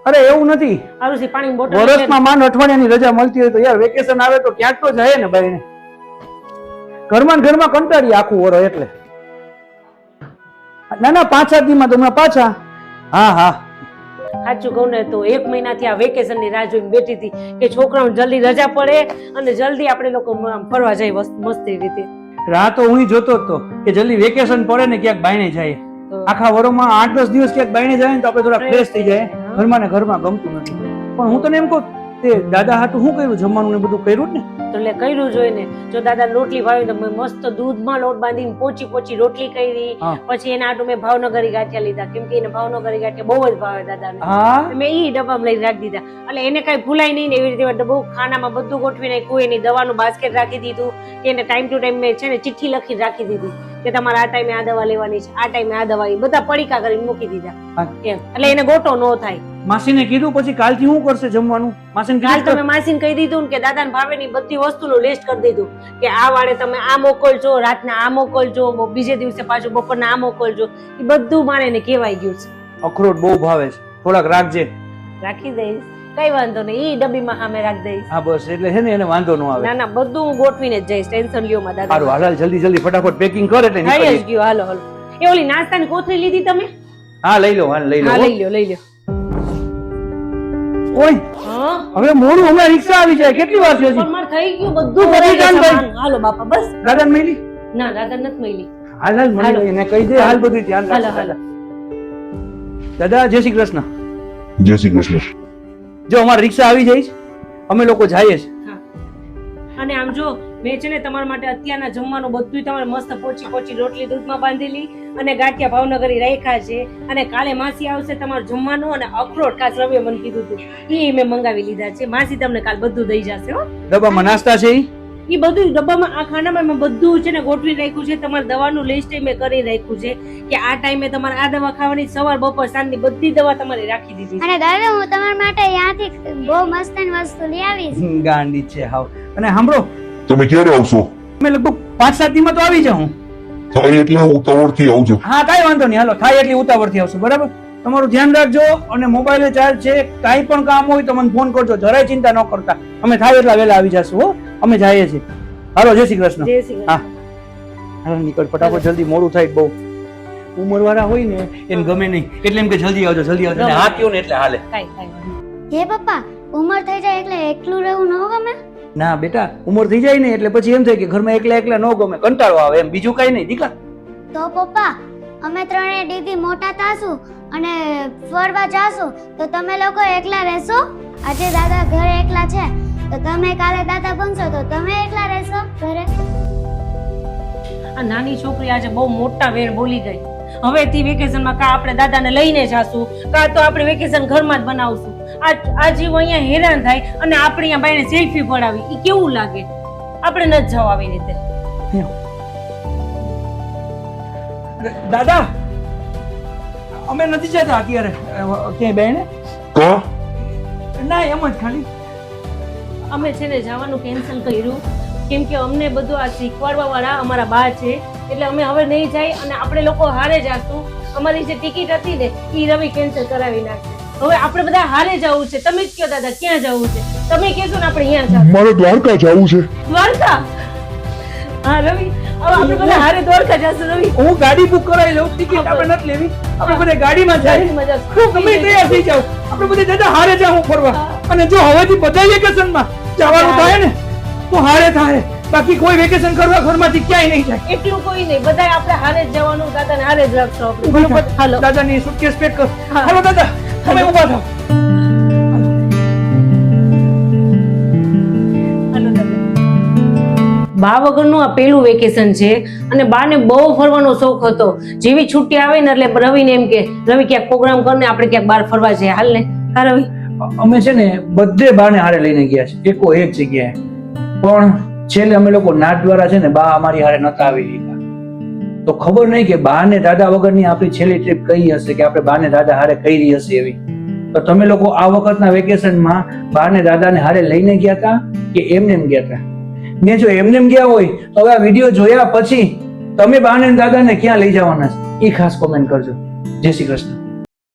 અરે એવું નથી, આરુસી પાણીની બોટલ વર્ષમાં માંડ અઠવાડિયાની રજા મળતી હોય તો યાર વેકેશન આવે તો ક્યાંક તો જાય ને ભાઈ. ઘરમાં ને ઘરમાં કંટાળી આખું વરો એટલે. ના ના 5-7 દીમાં તો હમણાં પાછા. હા હા સાચું કહું ને તો 1 મહિનાથી આ વેકેશન ની રાહ જોઈને બેઠી હતી કે છોકરાઓને જલ્દી રજા પડે અને જલ્દી આપણે લોકો ફરવા જાય મસ્તી રીતે. રાહ તો હું જોતો જ તો કે જલ્દી વેકેશન પડે ને ક્યાંક બાયણે જાય. આખા વરોમાં 8-10 દિવસ ક્યાંક બાયણે જાય ને તો આપણે થોડા ફ્રેશ થઈ જાય. ઘરમાં ને ઘરમાં ગમતું નથી. પણ હું તને એમ કહું તે દાદા હાટું શું કર્યું, જમવાનું ને બધું કર્યું ને? તો એટલે કર્યું જોઈએ ને. જો દાદા રોટલી ભાવી તો મસ્ત દૂધમાં લોટ બાંધીને પોચી રોટલી કરી. પછી એના આટું મેં ભાવનગરી ગાંઠિયા લીધા કેમ કે એને ભાવનગરી ગાંઠિયા બહુ જ ભાવે દાદાને. મેં ઈ ડબ્બામાં લઈને રાખી દીધા એટલે એને કઈ ભૂલાય નહીં ને એવી રીતે ડબ્બો ખાનામાં બધું ગોઠવી નાખ્યું. એની દવાનું બાસ્કેટ રાખી દીધું. એને ટાઈમ ટુ ટાઈમ મેં છે ને ચિઠ્ઠી લખી રાખી દીધી કે તમારે આ ટાઈમે આ દવા લેવાની છે, આ ટાઈમે આ દવા, બધા પડીકા કરીને મૂકી દીધા એમ એટલે એને ગોટો ન થાય. માસીને કીધું પછી કાલથી શું કરશે જમવાનું? માસીને કાલ તમે માસીને કહી દીધું કે દાદાને ભાવેની બધી વસ્તુનું લિસ્ટ કરી દીધું કે આ વાળે તમે આ મોકલજો, રાતના આ મોકલજો, બીજે દિવસે પાછું બપોરના આ મોકલજો. એ બધું મારે એને કહેવાય ગયું છે. અખરોટ બહુ ભાવે છે, થોડાક રાખજે. રાખી દઈશ, કઈ વાંધો નહીં. ઈ ડબ્બીમાં સામે રાખી દઈશ. હા બસ એટલે છે ને એને વાંધો ન આવે. ના ના બધું હું ગોઠવીને જ જઈશ, ટેન્શન લ્યો માં દાદા. સારું હાલ જલ્દી ફટાફટ પેકિંગ કર એટલે નીકળી ગયો. હાલો હાલો. એ ઓલી નાસ્તાની કોથળી લીધી તમે? હા લઈ લો. હાલ લઈ લો. લઈ લ્યો. ઓય હવે મોડું, હમણાં રિક્ષા આવી જાય. કેટલી વાર છે? માર થઈ ગયું બધું ભરાઈ ગયું. હાલો બાપા બસ. દાદા મળી? ના દાદા નથી મળી. હાલ મળી એને કહી દે. હાલ બધું ધ્યાન રાખ. હાલો દાદા જય શ્રી કૃષ્ણ. જય શ્રી કૃષ્ણ. જો અમારી રિક્ષા આવી જાય છે, અમે લોકો જઈએ છે. અને આમ જો મેં છે ને તમારા માટે અત્યારના જમવાનું બધું તમારે મસ્ત પોચી રોટલી દૂધમાં બાંધેલી અને ગાંઠિયા ભાવનગરી રાખ્યા છે. અને કાલે માસી આવશે તમારું જમવાનું અને અખરોટ ખાસ રવિએ મને કીધું હતું એ મેં મંગાવી લીધા છે. માસી તમને કાલ બધું દઈ જશે. હો ડબ્બામાં નાસ્તા છે એ બધું ડબ્બામાં આ ખાનામાં મેં બધું છે ને ગોઠવી રાખ્યું છે. તમારે દવાનું લિસ્ટ મેં કરી રાખ્યું છે કે આ ટાઈમે તમારે આ દવા ખાવાની, સવાર બપોર સાંજની બધી દવા તમારે રાખી દીધી. અને દાદા હું તમારા માટે અહીંયાથી બહુ મસ્ત વસ્તુ લઈ આવીશ. ગાંડી છે હાવ. અને સાંભળો, તમે ક્યારે આવશો? અમે લગભગ 5-7 દીમાં તો આવી જાઉં. થાય એટલે ઉતાવળથી આવજો. હા કાંઈ વાંધો નહીં. હાલો થાય એટલી ઉતાવળથી આવશું. બરાબર? તમારું ધ્યાન રાખજો અને મોબાઈલે ચાર્જ છે. કાંઈ પણ કામ હોય તો મને ફોન કરજો. જરાય ચિંતા ન કરતા. અમે થાય એટલા વહેલા આવી જશું. હો અમે જઈએ છીએ. હાલો જય શ્રી કૃષ્ણ. જય શ્રી કૃષ્ણ. હા હાલો નીકળ ફટાફટ, જલ્દી મોડું થાય. બહુ ઉંમરવાળા હોય ને એને ગમે નહીં એટલે એમ કે જલ્દી આવજો. હા કયો ને એટલે હાલે. હે પપ્પા, ઉંમર થઈ જાય એટલે એકલું રહેવું ન ગમે? ના બેટા, ઉંમર થઈ જાય ને એટલે પછી એમ થાય કે ઘરમાં એકલા ન ગમે, કંટાળો આવે એમ, બીજું કઈ નહીં. દીકા તો પપ્પા અમે ત્રણે દીદી મોટા થાશું અને ફરવા જાશું તો તમે લોકો એકલા રહેશો? આજે દાદા ઘરે એકલા છે તો તમે કાલે દાદા બનશો તો તમે એકલા રહેશો ઘરે? આ નાની છોકરી આજે બહુ મોટા વેર બોલી ગઈ. હવેથી વેકેશનમાં કા આપણે દાદાને લઈને જાશું, કા તો આપણે વેકેશન ઘરમાં જ બનાવશું. આ જીવ અહીંયા હેરાન થાય અને આપણે અહીંયા બાઈને સેલ્ફી પડાવી, ઈ કેવું લાગે? આપણે ન જાવ આવી રીતે. દાદા અમે નથી જતા અત્યારે ક્યાંય બેન. ના એમ જ ખાલી અમે છે ને જવાનું કેન્સલ કર્યું કેમ કે અમને બધું આ શીખવાડવા વાળા અમારા બા છે એટલે અમે હવે નહીં જાય અને આપણે લોકો હારે જાશું. અમારી જે ટિકિટ હતી ને એ રવિ કેન્સલ કરાવી નાખશે. હવે આપણે બધા હારે જવું છે. તમે જ કયો દાદા ક્યાં જવું છે? તમે કહેશો ને આપણે અહીંયા જાશું. મારે દ્વારકા જવું છે. દ્વારકા? હા રવિ, હવે આપણે બધા હારે દ્વારકા જાશું. રવિ હું ગાડી બુક કરાવી લઉં. ટિકિટ આપણે નથી લેવી, આપણે બધા ગાડીમાં જાય. તમે તૈયાર થઈ જાવ, આપણે બધા દાદા હારે જાવ ફરવા. અને જો હવેથી બધા વેકેશનમાં જવાનું થાય ને તો હારે થાય, બાકી કોઈ વેકેશન કરવા ઘરમાંથી ક્યાંય નહીં જાય. એટલું કોઈ નહીં, બધા આપણે હારે જ જવાનું. દાદાને હારે જ રાખશો આપણે. બરોબર? હાલો દાદાની સુટકેસ પેક કર. હાલો દાદા તમે ઊભા થાઓ. બા વગરનું આ પહેલું વેકેશન છે અને બાને બહુ ફરવાનો શોખ હતો. જેવી છુટ્ટી આવે ને એટલે રવિને એમ કે રવિ ક્યાંક પ્રોગ્રામ કરને આપણે ક્યાંક બહાર ફરવા જઈએ. હાલ ને હા રવિ. અમે છે ને બધે બાને હારે લઈને ગયા છે, એકો એક જગ્યાએ. પણ છેલ્લે અમે લોકો નાટ દ્વારા છે ને બા અમારી હારે નતા આવી રહ્યા. તો ખબર નહીં કે બા ને દાદા વગરની આપણી છેલ્લી ટ્રીપ કઈ હશે, કે આપણે બા ને દાદા હારે કરી હશે એવી. તો તમે લોકો આ વખતના વેકેશનમાં બા ને દાદાને હારે લઈને ગયા હતા કે એમને ગયા હતા? ને જો એમને ગયા હોય તો હવે આ વિડીયો જોયા પછી તમે બા ને દાદાને ક્યાં લઈ જવાના છે એ ખાસ કોમેન્ટ કરજો. જય શ્રી કૃષ્ણ.